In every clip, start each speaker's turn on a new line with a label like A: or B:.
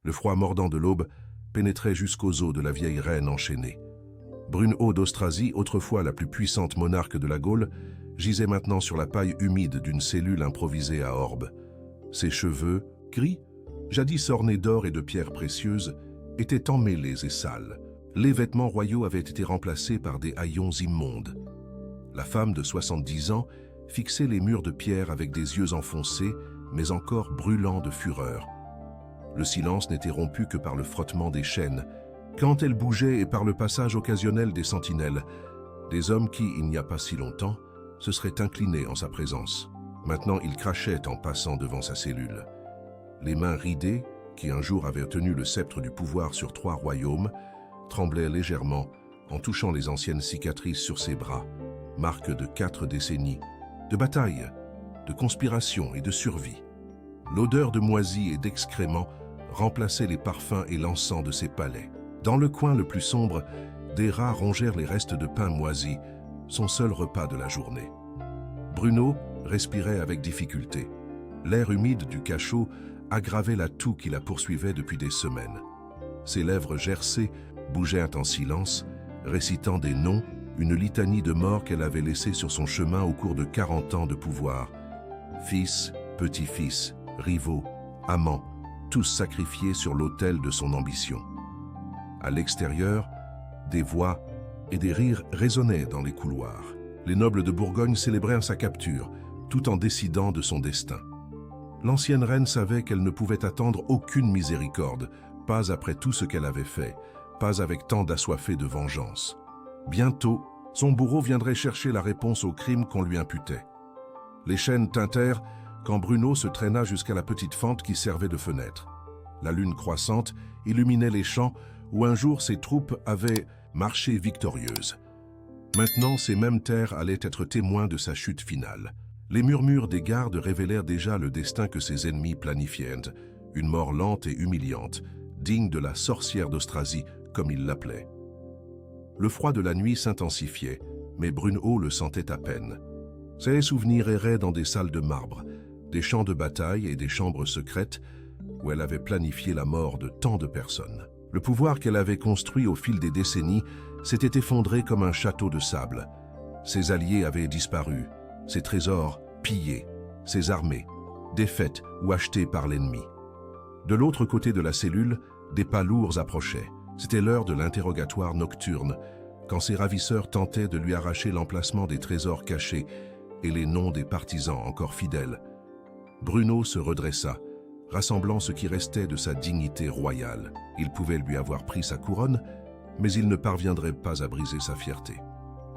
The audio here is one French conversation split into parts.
A: Le froid mordant de l'aube pénétrait jusqu'aux os de la vieille reine enchaînée. Brunehaut d'Austrasie, autrefois la plus puissante monarque de la Gaule, gisait maintenant sur la paille humide d'une cellule improvisée à Orbe. Ses cheveux, gris, jadis ornés d'or et de pierres précieuses, étaient emmêlés et sales. Les vêtements royaux avaient été remplacés par des haillons immondes. La femme de 70 ans fixait les murs de pierre avec des yeux enfoncés, mais encore brûlants de fureur. Le silence n'était rompu que par le frottement des chaînes, quand elle bougeait et par le passage occasionnel des sentinelles, des hommes qui, il n'y a pas si longtemps, se seraient inclinés en sa présence. Maintenant, ils crachaient en passant devant sa cellule. Les mains ridées, qui un jour avaient tenu le sceptre du pouvoir sur 3 royaumes, tremblaient légèrement en touchant les anciennes cicatrices sur ses bras, marque de 4 décennies, de bataille, de conspiration et de survie. L'odeur de moisie et d'excréments remplaçait les parfums et l'encens de ses palais. Dans le coin le plus sombre, des rats rongèrent les restes de pain moisi, son seul repas de la journée. Brunehaut respirait avec difficulté. L'air humide du cachot aggravait la toux qui la poursuivait depuis des semaines. Ses lèvres gercées bougeaient en silence, récitant des noms, une litanie de morts qu'elle avait laissés sur son chemin au cours de 40 ans de pouvoir. Fils, petits-fils, rivaux, amants, tous sacrifiés sur l'autel de son ambition. À l'extérieur, des voix et des rires résonnaient dans les couloirs. Les nobles de Bourgogne célébrèrent sa capture, tout en décidant de son destin. L'ancienne reine savait qu'elle ne pouvait attendre aucune miséricorde, pas après tout ce qu'elle avait fait, pas avec tant d'assoiffés de vengeance. Bientôt, son bourreau viendrait chercher la réponse au crime qu'on lui imputait. Les chaînes tintèrent quand Brunehaut se traîna jusqu'à la petite fente qui servait de fenêtre. La lune croissante illuminait les champs où un jour ses troupes avaient marché victorieuses. Maintenant, ces mêmes terres allaient être témoins de sa chute finale. Les murmures des gardes révélèrent déjà le destin que ses ennemis planifiaient, une mort lente et humiliante, digne de la sorcière d'Austrasie, comme il l'appelait. Le froid de la nuit s'intensifiait, mais Brunehaut le sentait à peine. Ses souvenirs erraient dans des salles de marbre, des champs de bataille et des chambres secrètes où elle avait planifié la mort de tant de personnes. Le pouvoir qu'elle avait construit au fil des décennies s'était effondré comme un château de sable. Ses alliés avaient disparu, ses trésors pillés, ses armées défaites ou achetées par l'ennemi. De l'autre côté de la cellule, des pas lourds approchaient. C'était l'heure de l'interrogatoire nocturne, quand ses ravisseurs tentaient de lui arracher l'emplacement des trésors cachés et les noms des partisans encore fidèles. Brunehaut se redressa, rassemblant ce qui restait de sa dignité royale. Il pouvait lui avoir pris sa couronne, mais il ne parviendrait pas à briser sa fierté.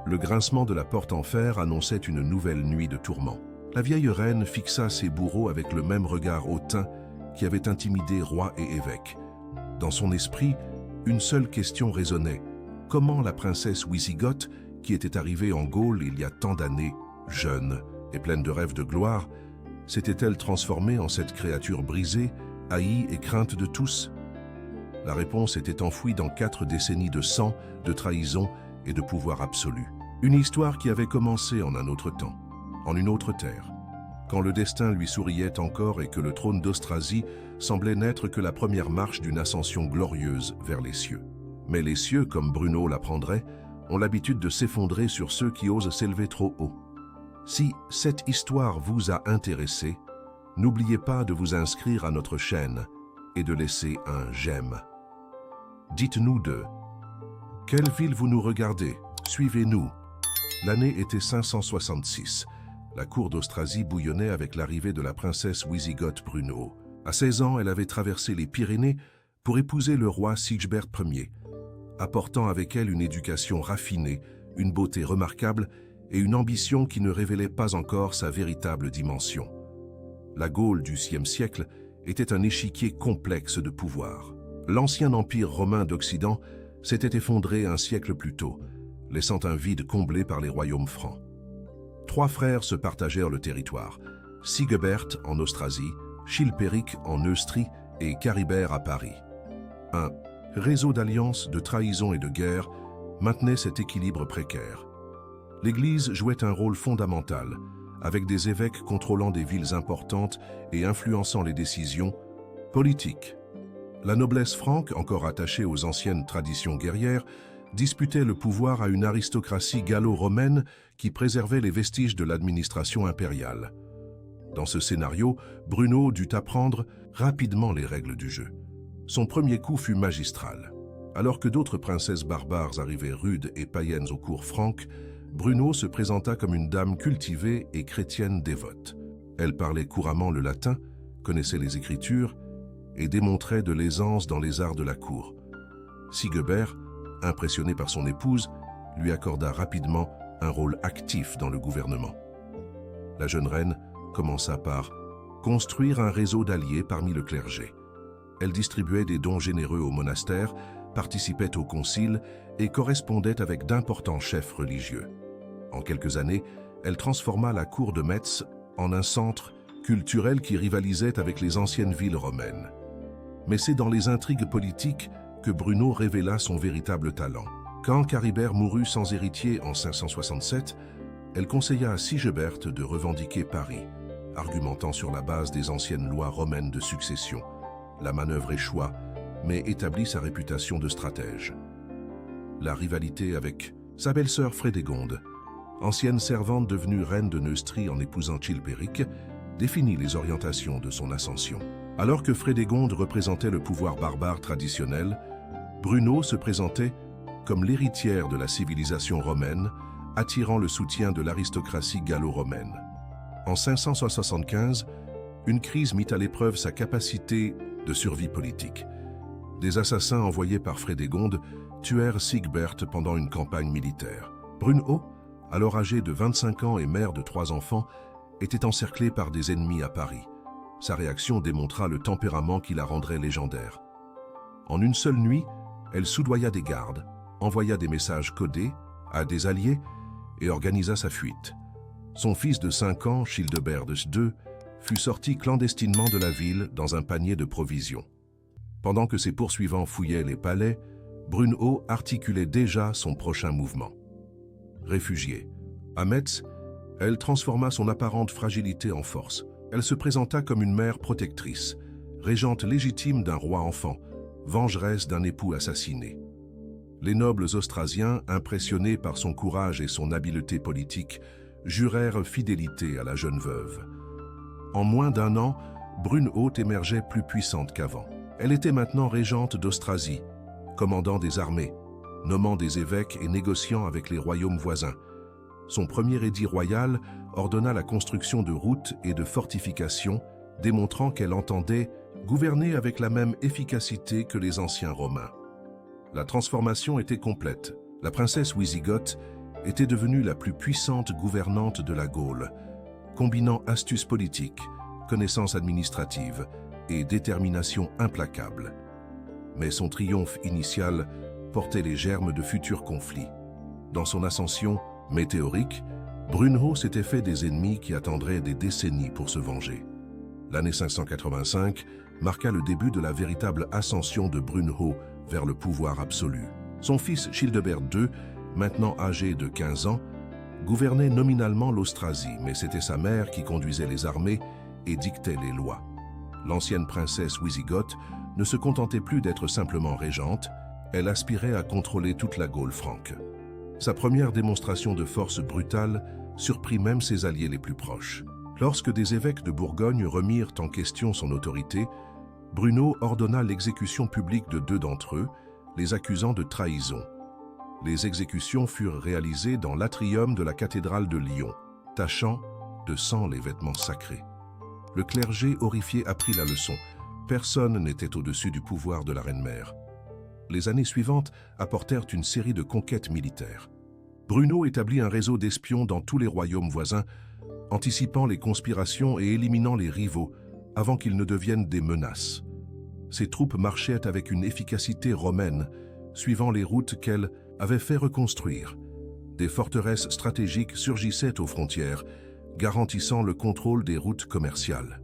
A: Le grincement de la porte en fer annonçait une nouvelle nuit de tourments. La vieille reine fixa ses bourreaux avec le même regard hautain qui avait intimidé roi et évêque. Dans son esprit, une seule question résonnait. Comment la princesse Wisigoth, qui était arrivée en Gaule il y a tant d'années, jeune et pleine de rêves de gloire, s'était-elle transformée en cette créature brisée, haïe et crainte de tous? La réponse était enfouie dans 4 décennies de sang, de trahison et de pouvoir absolu. Une histoire qui avait commencé en un autre temps, en une autre terre, quand le destin lui souriait encore et que le trône d'Austrasie semblait n'être que la première marche d'une ascension glorieuse vers les cieux. Mais les cieux, comme Brunehaut l'apprendrait, ont l'habitude de s'effondrer sur ceux qui osent s'élever trop haut. Si cette histoire vous a intéressé, n'oubliez pas de vous inscrire à notre chaîne et de laisser un j'aime. Dites-nous de quelle ville vous nous regardez, suivez-nous. L'année était 566. La cour d'Austrasie bouillonnait avec l'arrivée de la princesse Wisigoth Brunehaut. À 16 ans, elle avait traversé les Pyrénées pour épouser le roi Sigebert Ier, apportant avec elle une éducation raffinée, une beauté remarquable et une ambition qui ne révélait pas encore sa véritable dimension. La Gaule du Xe siècle était un échiquier complexe de pouvoir. L'ancien empire romain d'Occident s'était effondré un siècle plus tôt, laissant un vide comblé par les royaumes francs. 3 frères se partagèrent le territoire, Sigebert en Austrasie, Chilpéric en Neustrie et Charibert à Paris. Un réseau d'alliances, de trahison et de guerre maintenait cet équilibre précaire. L'Église jouait un rôle fondamental, avec des évêques contrôlant des villes importantes et influençant les décisions politiques. La noblesse franque, encore attachée aux anciennes traditions guerrières, disputait le pouvoir à une aristocratie gallo-romaine qui préservait les vestiges de l'administration impériale. Dans ce scénario, Bruno dut apprendre rapidement les règles du jeu. Son premier coup fut magistral. Alors que d'autres princesses barbares arrivaient rudes et païennes aux cours franques, Bruno se présenta comme une dame cultivée et chrétienne dévote. Elle parlait couramment le latin, connaissait les Écritures et démontrait de l'aisance dans les arts de la cour. Sigebert, impressionné par son épouse, lui accorda rapidement un rôle actif dans le gouvernement. La jeune reine commença par construire un réseau d'alliés parmi le clergé. Elle distribuait des dons généreux au monastère, participait au concile et correspondait avec d'importants chefs religieux. En quelques années, elle transforma la cour de Metz en un centre culturel qui rivalisait avec les anciennes villes romaines. Mais c'est dans les intrigues politiques que Bruno révéla son véritable talent. Quand Charibert mourut sans héritier en 567, elle conseilla à Sigebert de revendiquer Paris, argumentant sur la base des anciennes lois romaines de succession. La manœuvre échoua, mais établit sa réputation de stratège. La rivalité avec sa belle-sœur Frédégonde, ancienne servante devenue reine de Neustrie en épousant Chilpéric, définit les orientations de son ascension. Alors que Frédégonde représentait le pouvoir barbare traditionnel, Bruno se présentait comme l'héritière de la civilisation romaine, attirant le soutien de l'aristocratie gallo-romaine. En 575, une crise mit à l'épreuve sa capacité de survie politique. Des assassins envoyés par Frédégonde tuèrent Sigebert pendant une campagne militaire. Bruno, alors âgé de 25 ans et mère de 3 enfants, était encerclé par des ennemis à Paris. Sa réaction démontra le tempérament qui la rendrait légendaire. En une seule nuit, elle soudoya des gardes, envoya des messages codés à des alliés et organisa sa fuite. Son fils de 5 ans, Childebert II, fut sorti clandestinement de la ville dans un panier de provisions. Pendant que ses poursuivants fouillaient les palais, Bruno articulait déjà son prochain mouvement. Réfugiée. À Metz, elle transforma son apparente fragilité en force. Elle se présenta comme une mère protectrice, régente légitime d'un roi enfant, vengeresse d'un époux assassiné. Les nobles austrasiens, impressionnés par son courage et son habileté politique, jurèrent fidélité à la jeune veuve. En moins d'1 an, Brunehaut émergeait plus puissante qu'avant. Elle était maintenant régente d'Austrasie, commandant des armées, nommant des évêques et négociant avec les royaumes voisins. Son premier édit royal ordonna la construction de routes et de fortifications, démontrant qu'elle entendait gouverner avec la même efficacité que les anciens Romains. La transformation était complète. La princesse Wisigothe était devenue la plus puissante gouvernante de la Gaule, combinant astuce politique, connaissance administrative et détermination implacable. Mais son triomphe initial portait les germes de futurs conflits. Dans son ascension météorique, Brunehaut s'était fait des ennemis qui attendraient des décennies pour se venger. L'année 585 marqua le début de la véritable ascension de Brunehaut vers le pouvoir absolu. Son fils Childebert II, maintenant âgé de 15 ans, gouvernait nominalement l'Austrasie, mais c'était sa mère qui conduisait les armées et dictait les lois. L'ancienne princesse Wisigothe ne se contentait plus d'être simplement régente, elle aspirait à contrôler toute la Gaule franque. Sa première démonstration de force brutale surprit même ses alliés les plus proches. Lorsque des évêques de Bourgogne remirent en question son autorité, Bruno ordonna l'exécution publique de 2 d'entre eux, les accusant de trahison. Les exécutions furent réalisées dans l'atrium de la cathédrale de Lyon, tachant de sang les vêtements sacrés. Le clergé horrifié apprit la leçon. Personne n'était au-dessus du pouvoir de la reine-mère. Les années suivantes apportèrent une série de conquêtes militaires. Bruno établit un réseau d'espions dans tous les royaumes voisins, anticipant les conspirations et éliminant les rivaux avant qu'ils ne deviennent des menaces. Ses troupes marchaient avec une efficacité romaine, suivant les routes qu'elle avait fait reconstruire. Des forteresses stratégiques surgissaient aux frontières, garantissant le contrôle des routes commerciales.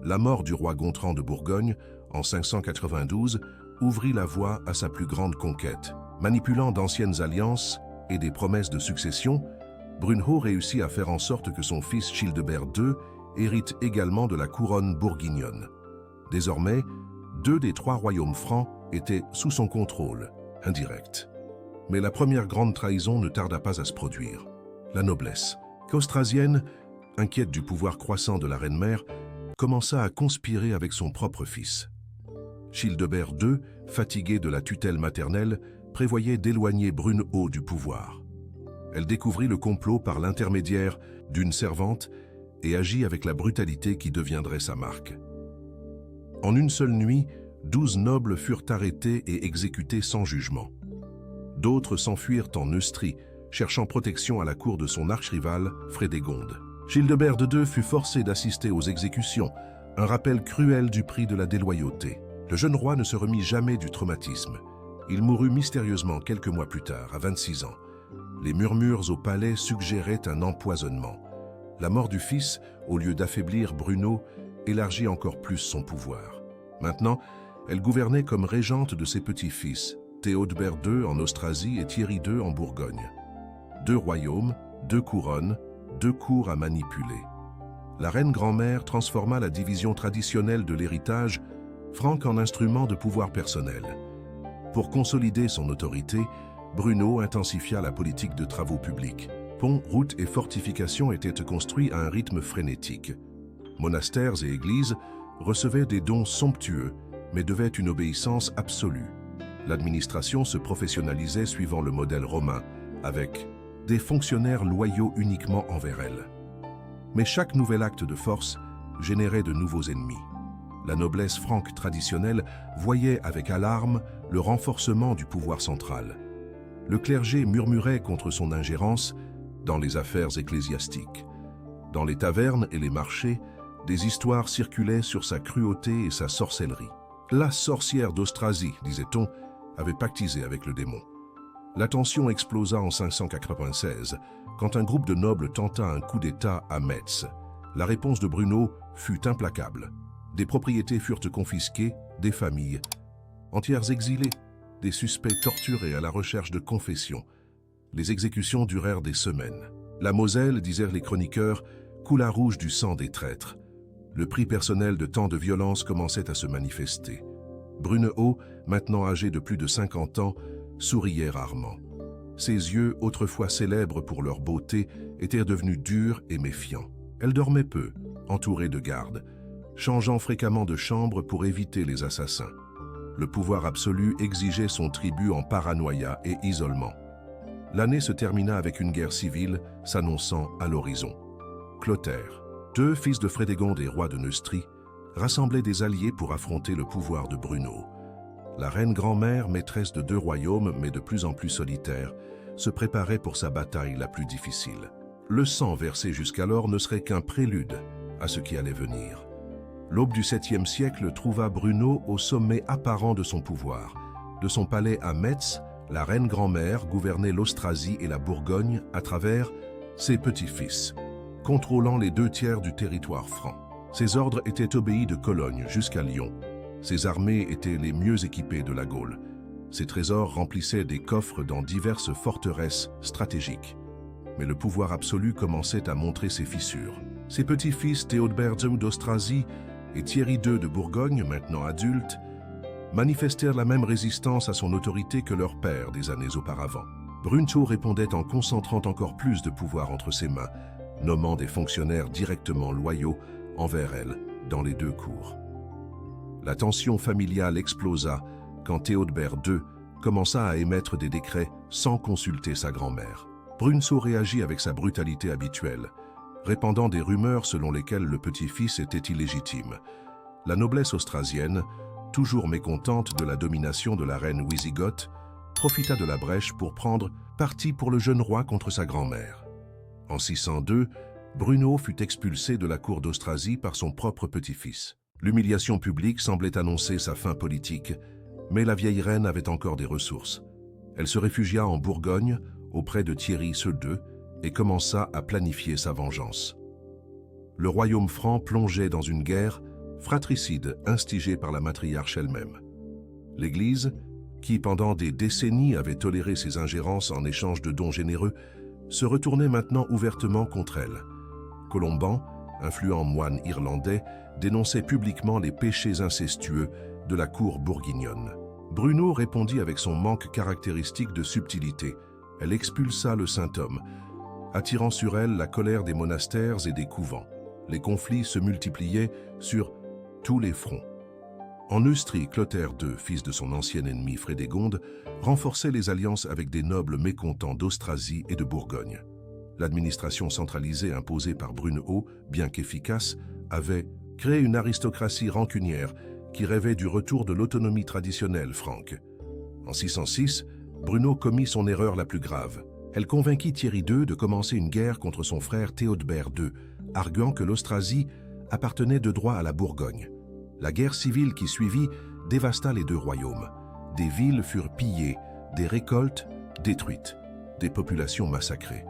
A: La mort du roi Gontran de Bourgogne, en 592, ouvrit la voie à sa plus grande conquête. Manipulant d'anciennes alliances et des promesses de succession, Brunehaut réussit à faire en sorte que son fils Childebert II hérite également de la couronne bourguignonne. Désormais, 2 des 3 royaumes francs étaient sous son contrôle, indirect. Mais la première grande trahison ne tarda pas à se produire. La noblesse austrasienne, inquiète du pouvoir croissant de la reine-mère, commença à conspirer avec son propre fils. Childebert II, fatigué de la tutelle maternelle, prévoyait d'éloigner Brunehaut du pouvoir. Elle découvrit le complot par l'intermédiaire d'une servante et agit avec la brutalité qui deviendrait sa marque. En une seule nuit, 12 nobles furent arrêtés et exécutés sans jugement. D'autres s'enfuirent en Neustrie, cherchant protection à la cour de son archrival, Frédégonde. Childebert II fut forcé d'assister aux exécutions, un rappel cruel du prix de la déloyauté. Le jeune roi ne se remit jamais du traumatisme. Il mourut mystérieusement quelques mois plus tard, à 26 ans. Les murmures au palais suggéraient un empoisonnement. La mort du fils, au lieu d'affaiblir Bruno, élargit encore plus son pouvoir. Maintenant, elle gouvernait comme régente de ses petits-fils, Théodebert II en Austrasie et Thierry II en Bourgogne. 2 royaumes, 2 couronnes, 2 cours à manipuler. La reine grand-mère transforma la division traditionnelle de l'héritage franc en instrument de pouvoir personnel. Pour consolider son autorité, Bruno intensifia la politique de travaux publics. Ponts, routes et fortifications étaient construits à un rythme frénétique. Monastères et églises recevaient des dons somptueux, mais devaient une obéissance absolue. L'administration se professionnalisait suivant le modèle romain, avec des fonctionnaires loyaux uniquement envers elle. Mais chaque nouvel acte de force générait de nouveaux ennemis. La noblesse franque traditionnelle voyait avec alarme le renforcement du pouvoir central. Le clergé murmurait contre son ingérence dans les affaires ecclésiastiques. Dans les tavernes et les marchés, des histoires circulaient sur sa cruauté et sa sorcellerie. La sorcière d'Austrasie, disait-on, avait pactisé avec le démon. La tension explosa en 596, quand un groupe de nobles tenta un coup d'État à Metz. La réponse de Bruno fut implacable. Des propriétés furent confisquées, des familles entières exilées, des suspects torturés à la recherche de confession. Les exécutions durèrent des semaines. La Moselle, disèrent les chroniqueurs, coula rouge du sang des traîtres. Le prix personnel de tant de violence commençait à se manifester. Brunehaut, maintenant âgé de plus de 50 ans, souriait rarement. Ses yeux, autrefois célèbres pour leur beauté, étaient devenus durs et méfiants. Elle dormait peu, entourée de gardes, changeant fréquemment de chambre pour éviter les assassins. Le pouvoir absolu exigeait son tribut en paranoïa et isolement. L'année se termina avec une guerre civile s'annonçant à l'horizon. Clotaire, 2 fils de Frédégonde et roi de Neustrie, rassemblaient des alliés pour affronter le pouvoir de Bruno. La reine grand-mère, maîtresse de 2 royaumes, mais de plus en plus solitaire, se préparait pour sa bataille la plus difficile. Le sang versé jusqu'alors ne serait qu'un prélude à ce qui allait venir. L'aube du 7e siècle trouva Bruno au sommet apparent de son pouvoir. De son palais à Metz, la reine grand-mère gouvernait l'Austrasie et la Bourgogne à travers ses petits-fils, contrôlant les 2 tiers du territoire franc. Ses ordres étaient obéis de Cologne jusqu'à Lyon. Ses armées étaient les mieux équipées de la Gaule. Ses trésors remplissaient des coffres dans diverses forteresses stratégiques. Mais le pouvoir absolu commençait à montrer ses fissures. Ses petits-fils Théodebert II d'Austrasie et Thierry II de Bourgogne, maintenant adultes, manifestèrent la même résistance à son autorité que leur père des années auparavant. Brunehaut répondait en concentrant encore plus de pouvoir entre ses mains, nommant des fonctionnaires directement loyaux envers elle dans les 2 cours. La tension familiale explosa quand Théodebert II commença à émettre des décrets sans consulter sa grand-mère. Brunehaut réagit avec sa brutalité habituelle, répandant des rumeurs selon lesquelles le petit-fils était illégitime. La noblesse austrasienne, toujours mécontente de la domination de la reine wisigothe, profita de la brèche pour prendre parti pour le jeune roi contre sa grand-mère. En 602, Bruno fut expulsé de la cour d'Austrasie par son propre petit-fils. L'humiliation publique semblait annoncer sa fin politique, mais la vieille reine avait encore des ressources. Elle se réfugia en Bourgogne, auprès de Thierry II, et commença à planifier sa vengeance. Le royaume franc plongeait dans une guerre fratricide instigée par la matriarche elle-même. L'Église, qui pendant des décennies avait toléré ses ingérences en échange de dons généreux, se retournait maintenant ouvertement contre elle. Colomban, influent moine irlandais, dénonçait publiquement les péchés incestueux de la cour bourguignonne. Bruno répondit avec son manque caractéristique de subtilité. Elle expulsa le saint homme, attirant sur elle la colère des monastères et des couvents. Les conflits se multipliaient sur tous les fronts. En Neustrie, Clotaire II, fils de son ancien ennemi Frédégonde, renforçait les alliances avec des nobles mécontents d'Austrasie et de Bourgogne. L'administration centralisée imposée par Brunehaut, bien qu'efficace, avait créé une aristocratie rancunière qui rêvait du retour de l'autonomie traditionnelle franque. En 606, Bruno commit son erreur la plus grave. Elle convainquit Thierry II de commencer une guerre contre son frère Théodebert II, arguant que l'Austrasie appartenait de droit à la Bourgogne. La guerre civile qui suivit dévasta les deux royaumes. Des villes furent pillées, des récoltes détruites, des populations massacrées.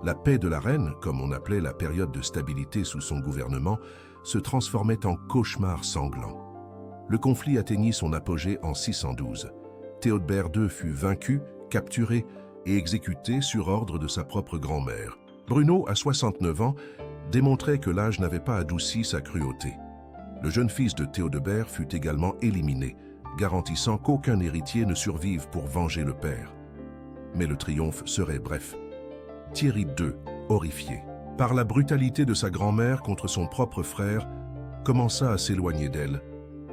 A: La paix de la reine, comme on appelait la période de stabilité sous son gouvernement, se transformait en cauchemar sanglant. Le conflit atteignit son apogée en 612. Théodebert II fut vaincu, capturé et exécuté sur ordre de sa propre grand-mère. Bruno, à 69 ans, démontrait que l'âge n'avait pas adouci sa cruauté. Le jeune fils de Théodebert fut également éliminé, garantissant qu'aucun héritier ne survive pour venger le père. Mais le triomphe serait bref. Thierry II, horrifié par la brutalité de sa grand-mère contre son propre frère, commença à s'éloigner d'elle.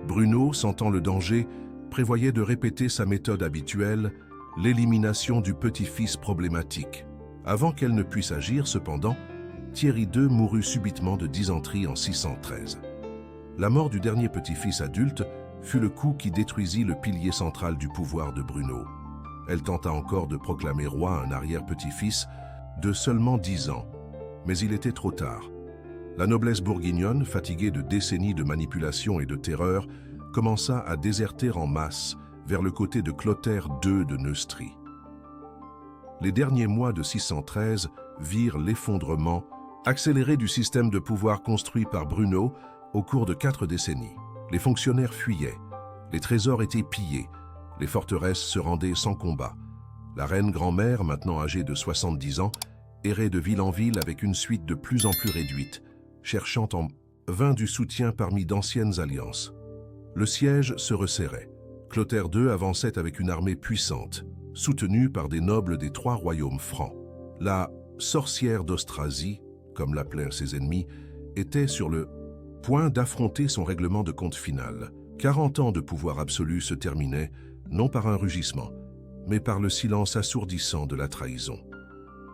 A: Bruno, sentant le danger, prévoyait de répéter sa méthode habituelle, l'élimination du petit-fils problématique. Avant qu'elle ne puisse agir, cependant, Thierry II mourut subitement de dysenterie en 613. La mort du dernier petit-fils adulte fut le coup qui détruisit le pilier central du pouvoir de Bruno. Elle tenta encore de proclamer roi un arrière-petit-fils de seulement 10 ans, mais il était trop tard. La noblesse bourguignonne, fatiguée de décennies de manipulation et de terreur, commença à déserter en masse vers le côté de Clotaire II de Neustrie. Les derniers mois de 613 virent l'effondrement accéléré du système de pouvoir construit par Bruno au cours de 4 décennies. Les fonctionnaires fuyaient, les trésors étaient pillés, les forteresses se rendaient sans combat. La reine grand-mère, maintenant âgée de 70 ans, errait de ville en ville avec une suite de plus en plus réduite, cherchant en vain du soutien parmi d'anciennes alliances. Le siège se resserrait. Clotaire II avançait avec une armée puissante, soutenue par des nobles des 3 royaumes francs. La sorcière d'Austrasie, comme l'appelaient ses ennemis, était sur le point d'affronter son règlement de compte final. 40 ans de pouvoir absolu se terminaient, non par un rugissement, mais par le silence assourdissant de la trahison.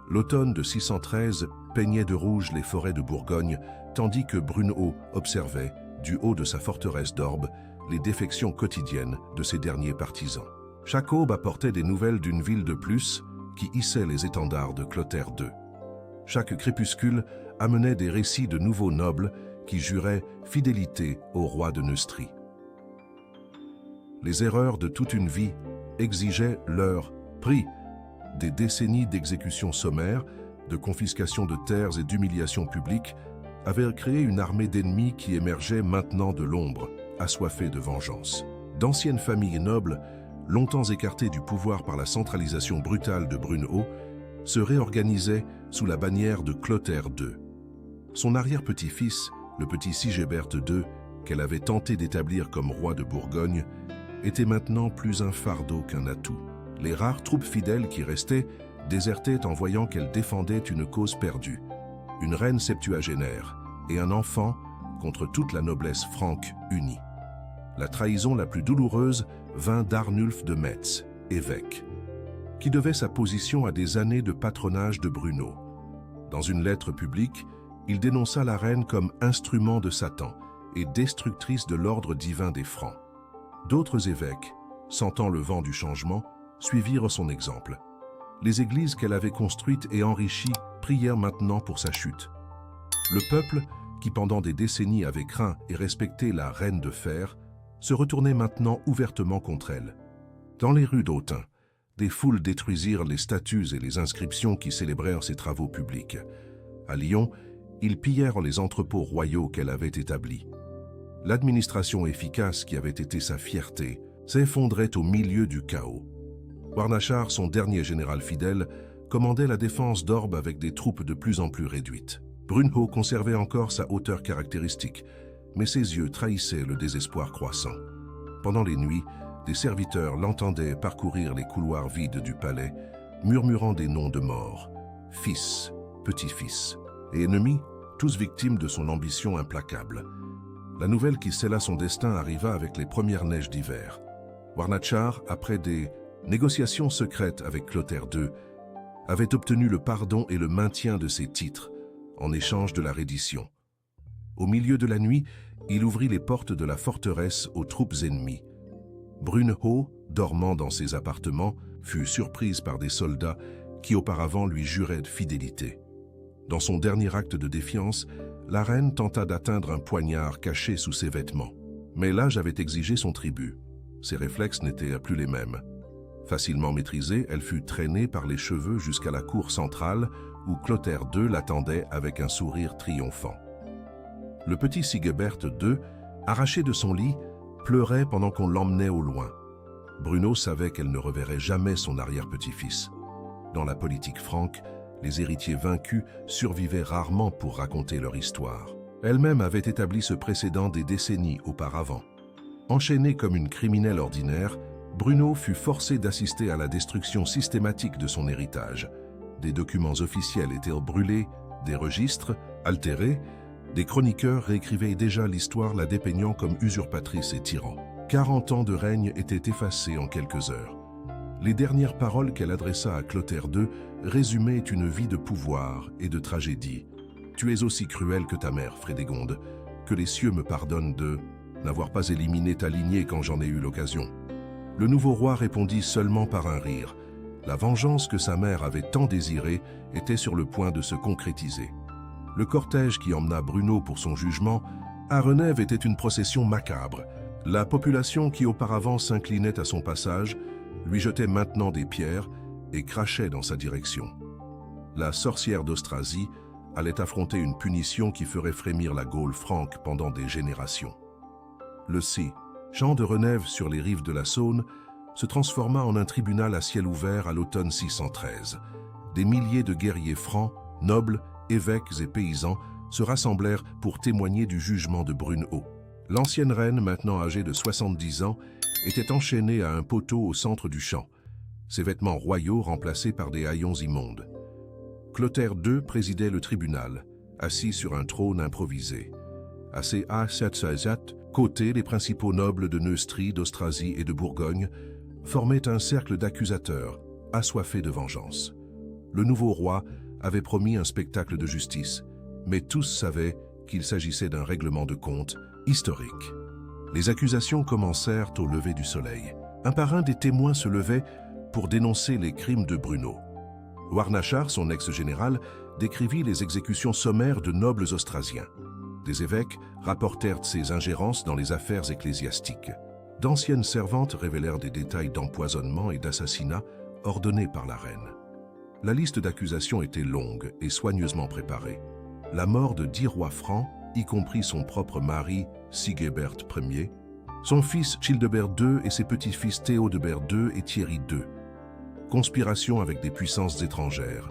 A: L'automne de 613 peignait de rouge les forêts de Bourgogne, tandis que Brunehaut observait, du haut de sa forteresse d'Orbe, les défections quotidiennes de ses derniers partisans. Chaque aube apportait des nouvelles d'une ville de plus qui hissait les étendards de Clotaire II. Chaque crépuscule amenait des récits de nouveaux nobles qui juraient fidélité au roi de Neustrie. Les erreurs de toute une vie exigeaient leur prix. Des décennies d'exécutions sommaires, de confiscation de terres et d'humiliations publiques avaient créé une armée d'ennemis qui émergeait maintenant de l'ombre, assoiffée de vengeance. D'anciennes familles nobles, longtemps écartées du pouvoir par la centralisation brutale de Brunehaut, se réorganisaient sous la bannière de Clotaire II. Son arrière-petit-fils, le petit Sigébert II, qu'elle avait tenté d'établir comme roi de Bourgogne, était maintenant plus un fardeau qu'un atout. Les rares troupes fidèles qui restaient désertaient en voyant qu'elle défendait une cause perdue, une reine septuagénaire et un enfant contre toute la noblesse franque unie. La trahison la plus douloureuse vint d'Arnulf de Metz, évêque, qui devait sa position à des années de patronage de Bruno. Dans une lettre publique, il dénonça la reine comme instrument de Satan et destructrice de l'ordre divin des Francs. D'autres évêques, sentant le vent du changement, suivirent son exemple. Les églises qu'elle avait construites et enrichies prièrent maintenant pour sa chute. Le peuple, qui pendant des décennies avait craint et respecté la reine de fer, se retournait maintenant ouvertement contre elle. Dans les rues d'Autun, des foules détruisirent les statues et les inscriptions qui célébrèrent ses travaux publics. À Lyon, ils pillèrent les entrepôts royaux qu'elle avait établis. L'administration efficace qui avait été sa fierté s'effondrait au milieu du chaos. Warnachar, son dernier général fidèle, commandait la défense d'Orbe avec des troupes de plus en plus réduites. Brunehaut conservait encore sa hauteur caractéristique, mais ses yeux trahissaient le désespoir croissant. Pendant les nuits, des serviteurs l'entendaient parcourir les couloirs vides du palais, murmurant des noms de morts, fils, petit-fils et ennemis, tous victimes de son ambition implacable. La nouvelle qui scella son destin arriva avec les premières neiges d'hiver. Warnachar, après des négociations secrètes avec Clotaire II, avait obtenu le pardon et le maintien de ses titres en échange de la reddition. Au milieu de la nuit, il ouvrit les portes de la forteresse aux troupes ennemies. Brunhilde, dormant dans ses appartements, fut surprise par des soldats qui auparavant lui juraient de fidélité. Dans son dernier acte de défiance, la reine tenta d'atteindre un poignard caché sous ses vêtements. Mais l'âge avait exigé son tribut. Ses réflexes n'étaient plus les mêmes. Facilement maîtrisée, elle fut traînée par les cheveux jusqu'à la cour centrale où Clotaire II l'attendait avec un sourire triomphant. Le petit Sigebert II, arraché de son lit, pleurait pendant qu'on l'emmenait au loin. Bruno savait qu'elle ne reverrait jamais son arrière-petit-fils. Dans la politique franque, les héritiers vaincus survivaient rarement pour raconter leur histoire. Elle-même avait établi ce précédent des décennies auparavant. Enchaînée comme une criminelle ordinaire, Bruno fut forcé d'assister à la destruction systématique de son héritage. Des documents officiels étaient brûlés, des registres altérés, des chroniqueurs réécrivaient déjà l'histoire la dépeignant comme usurpatrice et tyran. 40 ans de règne étaient effacés en quelques heures. Les dernières paroles qu'elle adressa à Clotaire II résumaient une vie de pouvoir et de tragédie. « Tu es aussi cruel que ta mère, Frédégonde, que les cieux me pardonnent de n'avoir pas éliminé ta lignée quand j'en ai eu l'occasion. » Le nouveau roi répondit seulement par un rire. La vengeance que sa mère avait tant désirée était sur le point de se concrétiser. Le cortège qui emmena Bruno pour son jugement à Renève était une procession macabre. La population qui auparavant s'inclinait à son passage lui jetait maintenant des pierres et crachait dans sa direction. La sorcière d'Austrasie allait affronter une punition qui ferait frémir la Gaule franque pendant des générations. Le champ de Renève sur les rives de la Saône se transforma en un tribunal à ciel ouvert à l'automne 613. Des milliers de guerriers francs, nobles, évêques et paysans se rassemblèrent pour témoigner du jugement de Brunhilde. L'ancienne reine, maintenant âgée de 70 ans, était enchaînée à un poteau au centre du champ, ses vêtements royaux remplacés par des haillons immondes. Clotaire II présidait le tribunal, assis sur un trône improvisé. À ses côtés, les principaux nobles de Neustrie, d'Austrasie et de Bourgogne formaient un cercle d'accusateurs, assoiffés de vengeance. Le nouveau roi avait promis un spectacle de justice, mais tous savaient qu'il s'agissait d'un règlement de compte historique. Les accusations commencèrent au lever du soleil. Un par un des témoins se levaient pour dénoncer les crimes de Bruno. Warnachar, son ex-général, décrivit les exécutions sommaires de nobles austrasiens. Des évêques rapportèrent ses ingérences dans les affaires ecclésiastiques. D'anciennes servantes révélèrent des détails d'empoisonnement et d'assassinat ordonnés par la reine. La liste d'accusations était longue et soigneusement préparée. La mort de 10 rois francs, y compris son propre mari, Sigebert Ier, son fils Childebert II et ses petits-fils Théodebert II et Thierry II. Conspiration avec des puissances étrangères,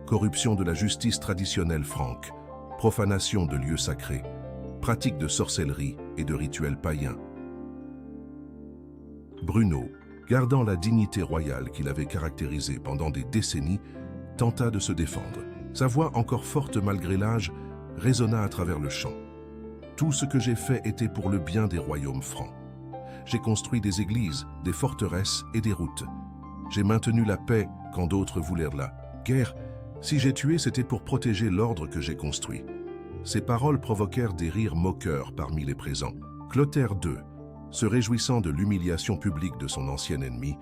A: corruption de la justice traditionnelle franque, profanation de lieux sacrés, pratique de sorcellerie et de rituels païens. Bruno, gardant la dignité royale qu'il avait caractérisée pendant des décennies, tenta de se défendre. Sa voix, encore forte malgré l'âge, résonna à travers le champ. Tout ce que j'ai fait était pour le bien des royaumes francs. J'ai construit des églises, des forteresses et des routes. J'ai maintenu la paix quand d'autres voulaient la guerre. Si j'ai tué, c'était pour protéger l'ordre que j'ai construit. Ces paroles provoquèrent des rires moqueurs parmi les présents. Clotaire II, se réjouissant de l'humiliation publique de son ancien ennemi,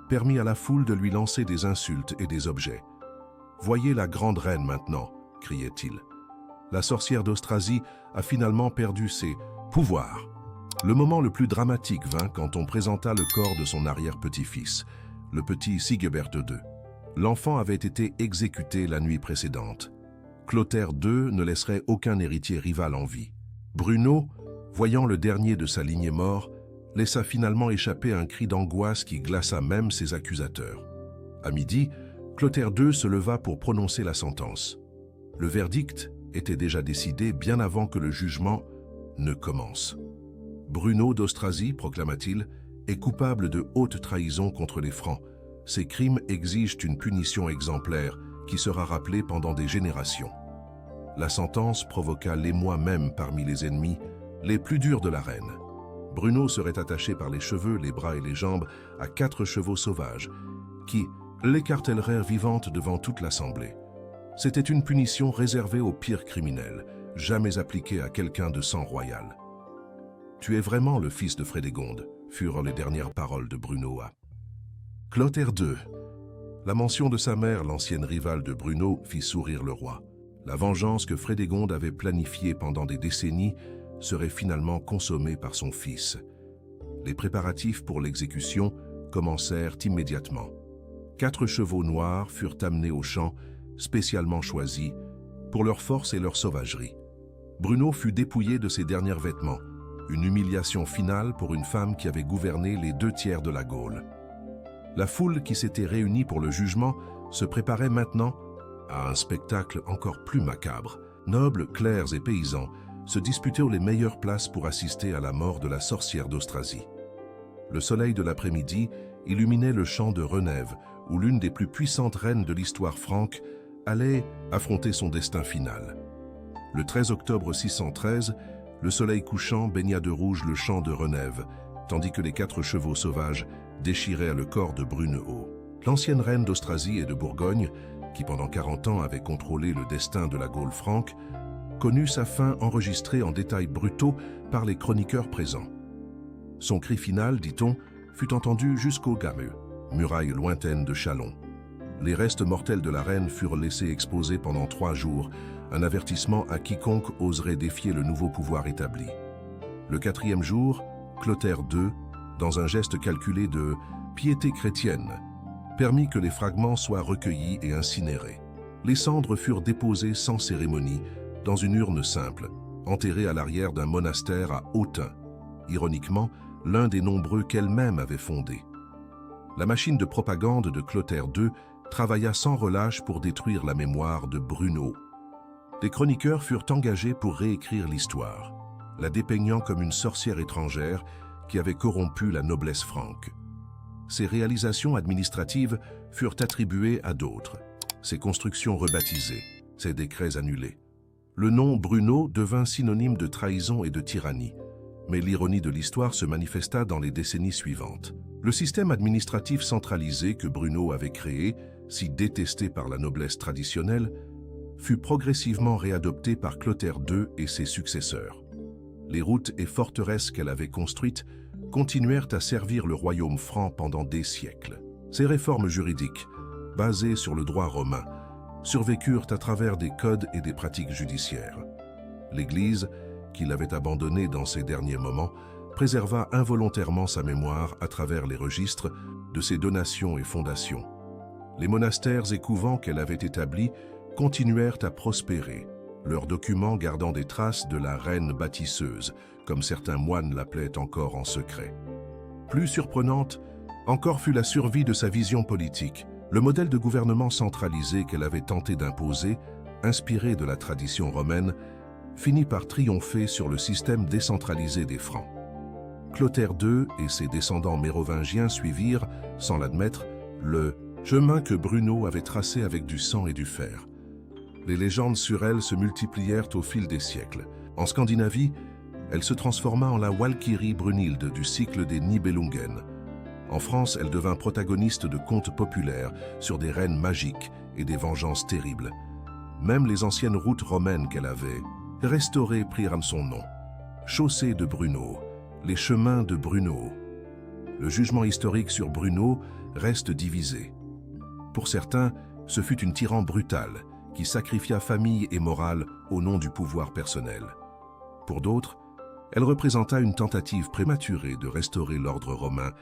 A: permit à la foule de lui lancer des insultes et des objets. « Voyez la grande reine maintenant !» criait-il. La sorcière d'Austrasie a finalement perdu ses pouvoirs. Le moment le plus dramatique vint quand on présenta le corps de son arrière-petit-fils, le petit Sigebert II. L'enfant avait été exécuté la nuit précédente. Clotaire II ne laisserait aucun héritier rival en vie. Bruno, voyant le dernier de sa lignée mort, laissa finalement échapper un cri d'angoisse qui glaça même ses accusateurs. À midi, Clotaire II se leva pour prononcer la sentence. Le verdict était déjà décidé bien avant que le jugement ne commence. Bruno d'Austrasie, proclama-t-il, est coupable de haute trahison contre les Francs. Ces crimes exigent une punition exemplaire qui sera rappelée pendant des générations. La sentence provoqua l'émoi même parmi les ennemis les plus durs de la reine. Bruno serait attaché par les cheveux, les bras et les jambes à 4 chevaux sauvages, qui l'écartèleraient vivante devant toute l'assemblée. C'était une punition réservée aux pires criminels, jamais appliquée à quelqu'un de sang royal. « Tu es vraiment le fils de Frédégonde », furent les dernières paroles de Bruno à Clotaire II. La mention de sa mère, l'ancienne rivale de Bruno, fit sourire le roi. La vengeance que Frédégonde avait planifiée pendant des décennies serait finalement consommée par son fils. Les préparatifs pour l'exécution commencèrent immédiatement. 4 chevaux noirs furent amenés au champ, spécialement choisis, pour leur force et leur sauvagerie. Bruno fut dépouillé de ses derniers vêtements, une humiliation finale pour une femme qui avait gouverné les 2/3 de la Gaule. La foule qui s'était réunie pour le jugement se préparait maintenant à un spectacle encore plus macabre. Nobles, clercs et paysans se disputaient les meilleures places pour assister à la mort de la sorcière d'Austrasie. Le soleil de l'après-midi illuminait le champ de Renève, où l'une des plus puissantes reines de l'histoire franque allait affronter son destin final. Le 13 octobre 613, le soleil couchant baigna de rouge le champ de Renève, tandis que les 4 chevaux sauvages déchiraient le corps de Brunehaut. L'ancienne reine d'Austrasie et de Bourgogne, qui pendant 40 ans avait contrôlé le destin de la Gaule franque, connut sa fin enregistrée en détails brutaux par les chroniqueurs présents. Son cri final, dit-on, fut entendu jusqu'au Gameux, muraille lointaine de Châlons. Les restes mortels de la reine furent laissés exposés pendant 3 jours, un avertissement à quiconque oserait défier le nouveau pouvoir établi. Le 4e jour, Clotaire II, dans un geste calculé de piété chrétienne, permit que les fragments soient recueillis et incinérés. Les cendres furent déposées sans cérémonie dans une urne simple, enterrée à l'arrière d'un monastère à Autun, ironiquement l'un des nombreux qu'elle-même avait fondés. La machine de propagande de Clotaire II travailla sans relâche pour détruire la mémoire de Bruno. Les chroniqueurs furent engagés pour réécrire l'histoire, la dépeignant comme une sorcière étrangère qui avait corrompu la noblesse franque. Ses réalisations administratives furent attribuées à d'autres, ses constructions rebaptisées, ses décrets annulés. Le nom Bruno devint synonyme de trahison et de tyrannie, mais l'ironie de l'histoire se manifesta dans les décennies suivantes. Le système administratif centralisé que Bruno avait créé, si détesté par la noblesse traditionnelle, fut progressivement réadopté par Clotaire II et ses successeurs. Les routes et forteresses qu'elle avait construites continuèrent à servir le royaume franc pendant des siècles. Ces réformes juridiques, basées sur le droit romain, survécurent à travers des codes et des pratiques judiciaires. L'Église, qu'il avait abandonnée dans ses derniers moments, préserva involontairement sa mémoire à travers les registres de ses donations et fondations. Les monastères et couvents qu'elle avait établis continuèrent à prospérer, leurs documents gardant des traces de la reine bâtisseuse, comme certains moines l'appelaient encore en secret. Plus surprenante encore fut la survie de sa vision politique. Le modèle de gouvernement centralisé qu'elle avait tenté d'imposer, inspiré de la tradition romaine, finit par triompher sur le système décentralisé des Francs. Clotaire II et ses descendants mérovingiens suivirent, sans l'admettre, le chemin que Bruno avait tracé avec du sang et du fer. Les légendes sur elle se multiplièrent au fil des siècles. En Scandinavie, elle se transforma en la Walkyrie Brunhilde du cycle des Nibelungen. En France, elle devint protagoniste de contes populaires sur des reines magiques et des vengeances terribles. Même les anciennes routes romaines qu'elle avait restaurées prirent son nom. Chaussée de Bruno, les chemins de Bruno. Le jugement historique sur Bruno reste divisé. Pour certains, ce fut une tyran brutale qui sacrifia famille et morale au nom du pouvoir personnel. Pour d'autres, elle représenta une tentative prématurée de restaurer l'ordre romain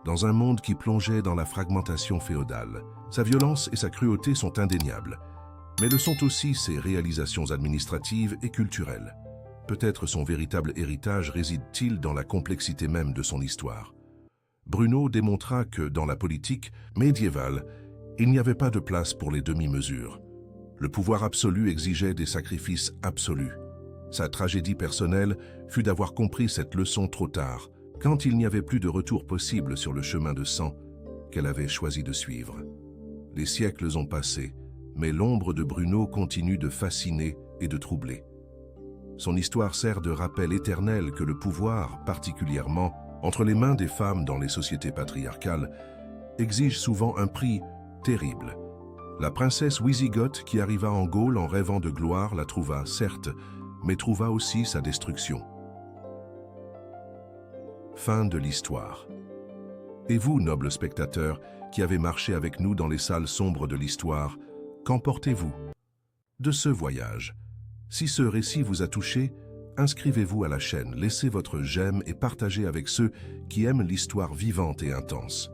A: dans un monde qui plongeait dans la fragmentation féodale. Sa violence et sa cruauté sont indéniables, mais le sont aussi ses réalisations administratives et culturelles. Peut-être son véritable héritage réside-t-il dans la complexité même de son histoire. Bruno démontra que, dans la politique médiévale, il n'y avait pas de place pour les demi-mesures. Le pouvoir absolu exigeait des sacrifices absolus. Sa tragédie personnelle fut d'avoir compris cette leçon trop tard, quand il n'y avait plus de retour possible sur le chemin de sang qu'elle avait choisi de suivre. Les siècles ont passé, mais l'ombre de Bruno continue de fasciner et de troubler. Son histoire sert de rappel éternel que le pouvoir, particulièrement entre les mains des femmes dans les sociétés patriarcales, exige souvent un prix terrible. La princesse Wisigoth, qui arriva en Gaule en rêvant de gloire, la trouva, certes, mais trouva aussi sa destruction. Fin de l'histoire. Et vous, nobles spectateurs, qui avez marché avec nous dans les salles sombres de l'histoire, qu'en portez-vous de ce voyage? Si ce récit vous a touché, inscrivez-vous à la chaîne, laissez votre j'aime et partagez avec ceux qui aiment l'histoire vivante et intense.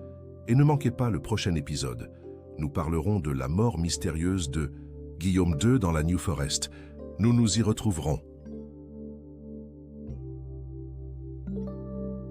A: Et ne manquez pas le prochain épisode. Nous parlerons de la mort mystérieuse de Guillaume II dans la New Forest. Nous nous y retrouverons.